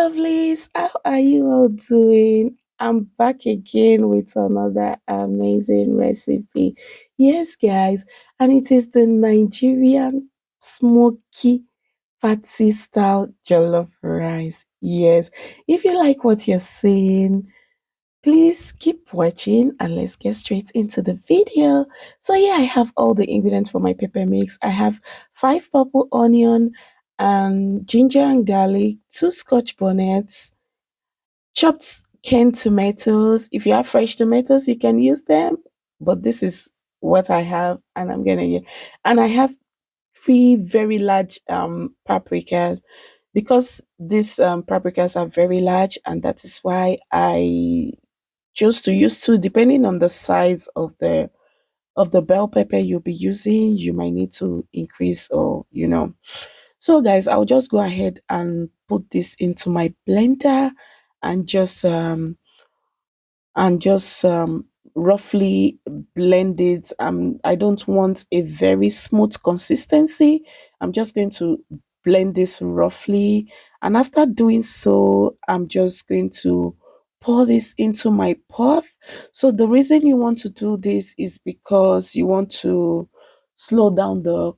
lovelies. How are you all doing? I'm back again with another amazing recipe. Yes, guys, and it is the Nigerian smoky fatty style jollof rice. Yes, if you like what you're seeing, please keep watching and let's get straight into the video. So yeah, I have all the ingredients for my pepper mix. I have 5 purple onion and ginger and garlic, 2 scotch bonnets, chopped canned tomatoes. If you have fresh tomatoes, you can use them. But this is what I have and I'm gonna use. And I have 3 very large paprikas because these paprikas are very large and that is why I just to use two depending on the size of the bell pepper you'll be using. You might need to increase or. So guys, I'll just go ahead and put this into my blender and just roughly blend it. I don't want a very smooth consistency. I'm just going to blend this roughly, and after doing so, I'm just going to pour this into my pot. So the reason you want to do this is because you want to slow down the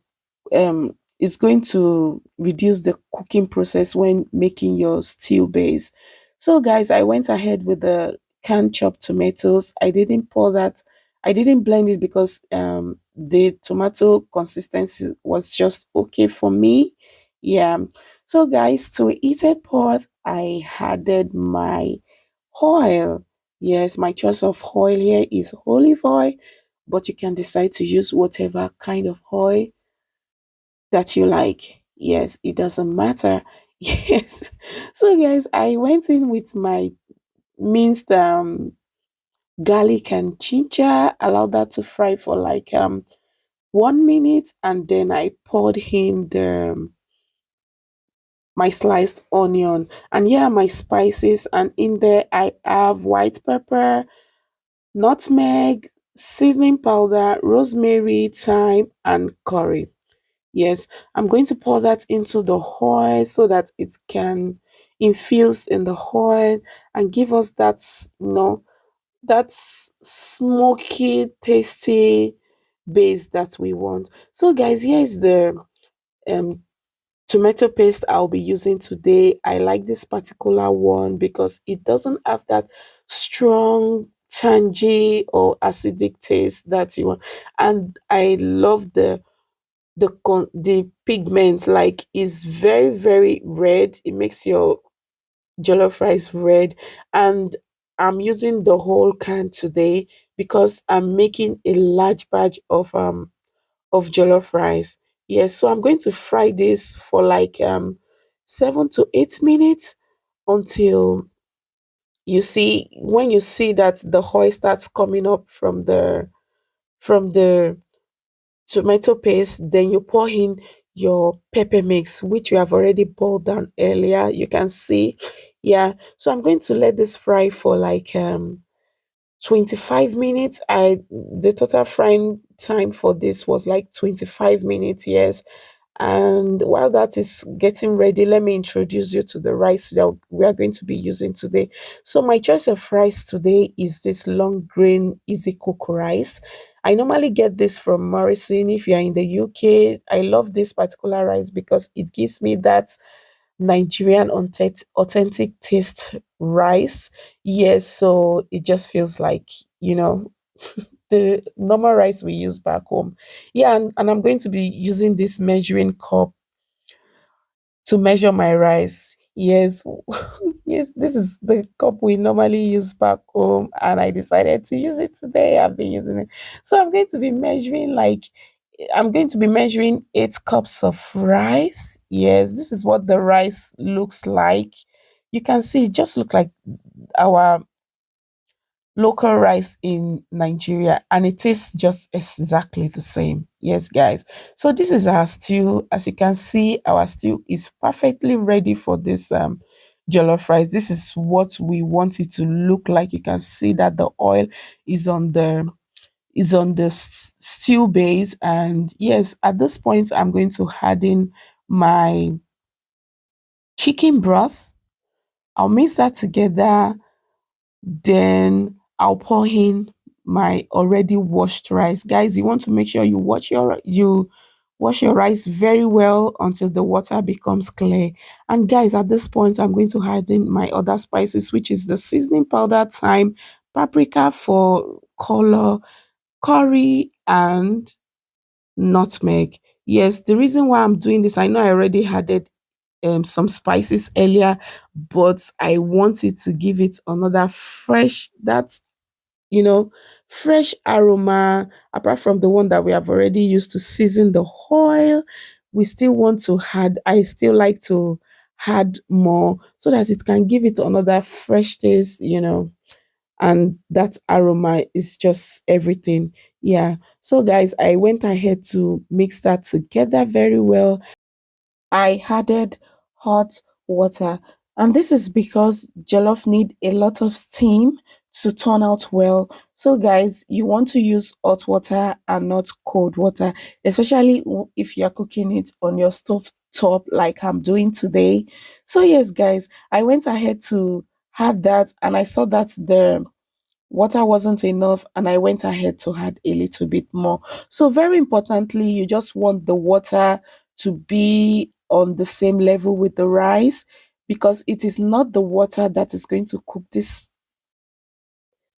it's going to reduce the cooking process when making your stew base. So guys, I went ahead with the canned chopped tomatoes. I didn't blend it because the tomato consistency was just okay for me. Yeah. So guys, to a heated pot, I added my oil. Yes, my choice of oil here is olive oil, but you can decide to use whatever kind of oil that you like. Yes, it doesn't matter. Yes. So guys, I went in with my minced garlic and ginger, allow that to fry for like 1 minute, and then I poured in the my sliced onion and yeah, my spices, and in there I have white pepper, nutmeg, seasoning powder, rosemary, thyme, and curry. Yes, I'm going to pour that into the oil so that it can infuse in the oil and give us that smoky, tasty base that we want. So guys, here is the um tomato paste I'll be using today. I like this particular one because it doesn't have that strong tangy or acidic taste that you want, and I love the pigment, like, is very red. It makes your jollof rice red, and I'm using the whole can today because I'm making a large batch of jollof rice. Yes, so I'm going to fry this for like 7 to 8 minutes until when you see that the oil starts coming up from the tomato paste, then you pour in your pepper mix, which we have already boiled down earlier. You can see, yeah. So I'm going to let this fry for like 25 minutes. The total frying time for this was like 25 minutes, yes. And while that is getting ready, let me introduce you to the rice that we are going to be using today. So my choice of rice today is this long grain easy cook rice. I normally get this from Morrison if you are in the UK. I love this particular rice because it gives me that Nigerian authentic taste rice. Yes, so it just feels like, you know, the normal rice we use back home. Yeah, and I'm going to be using this measuring cup to measure my rice. Yes, yes, this is the cup we normally use back home, and I decided to use it today. I've been using it. So I'm going to be measuring 8 cups of rice. Yes, this is what the rice looks like. You can see it just look like our local rice in Nigeria, and it tastes just exactly the same. Yes, guys. So this is our stew. As you can see, our stew is perfectly ready for this jollof rice. This is what we want it to look like. You can see that the oil is on the stew base, and yes, at this point I'm going to add in my chicken broth. I'll mix that together. Then I'll pour in my already washed rice. Guys, you want to make sure you wash your rice very well until the water becomes clear. And guys, at this point, I'm going to add in my other spices, which is the seasoning powder, thyme, paprika for color, curry, and nutmeg. Yes, the reason why I'm doing this, I know I already added some spices earlier, but I wanted to give it another fresh, that's, you know, fresh aroma. Apart from the one that we have already used to season the oil, we still want to add, I still like to add more so that it can give it another fresh taste, and that aroma is just everything. Yeah. So guys, I went ahead to mix that together very well. I added hot water, and this is because jollof need a lot of steam to turn out well. So guys, you want to use hot water and not cold water, especially if you're cooking it on your stove top like I'm doing today. So yes guys, I went ahead to add that, and I saw that the water wasn't enough, and I went ahead to add a little bit more. So very importantly, you just want the water to be on the same level with the rice, because it is not the water that is going to cook this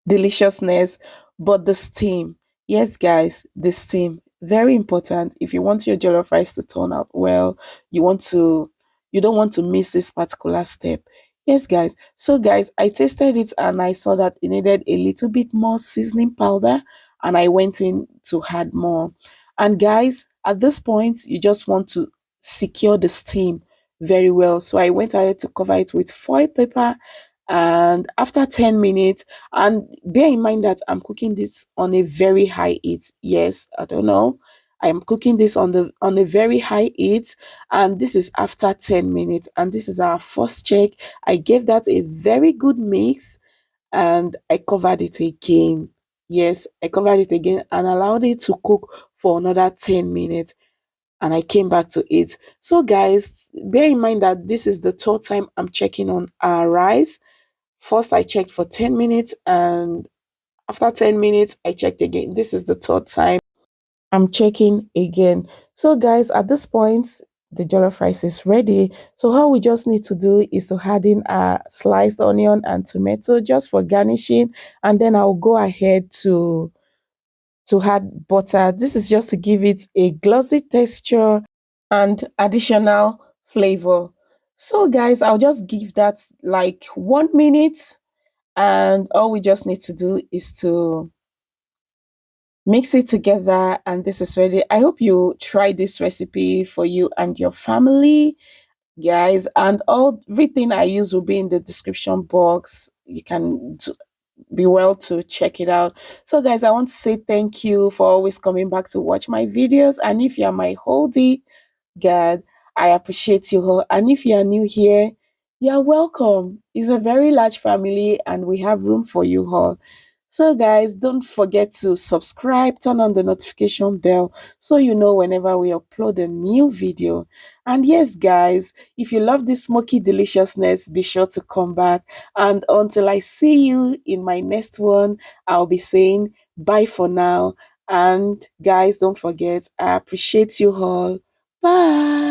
deliciousness, but the steam. Yes, guys, the steam. Very important. If you want your jollof rice to turn out well, you want to you don't want to miss this particular step. Yes, guys. So guys, I tasted it and I saw that it needed a little bit more seasoning powder, and I went in to add more. And guys, at this point, you just want to secure the steam very well. So I went ahead to cover it with foil paper, and after 10 minutes, and bear in mind that I'm cooking this on a very high heat. Yes, I don't know. I'm cooking this on a very high heat, and this is after 10 minutes, and this is our first check. I gave that a very good mix, and I covered it again. Yes, I covered it again and allowed it to cook for another 10 minutes, and I came back to it. So guys, bear in mind that this is the third time I'm checking on our rice. First, I checked for 10 minutes, and after 10 minutes, I checked again. This is the third time I'm checking again. So, guys, at this point, the jollof rice is ready. So, all we just need to do is to add in a sliced onion and tomato just for garnishing, and then I'll go ahead to add butter. This is just to give it a glossy texture and additional flavor. So, guys, I'll just give that like 1 minute, and all we just need to do is to mix it together, and this is ready. I hope you try this recipe for you and your family, guys, and all everything I use will be in the description box. You can be well to check it out. So guys, I want to say thank you for always coming back to watch my videos, and if you're my holdie, God, I appreciate you all. And if you are new here, you're welcome. It's a very large family and we have room for you all. So, guys, don't forget to subscribe, turn on the notification bell so you know whenever we upload a new video. And yes, guys, if you love this smoky deliciousness, be sure to come back. And until I see you in my next one, I'll be saying bye for now. And guys, don't forget, I appreciate you all. Bye.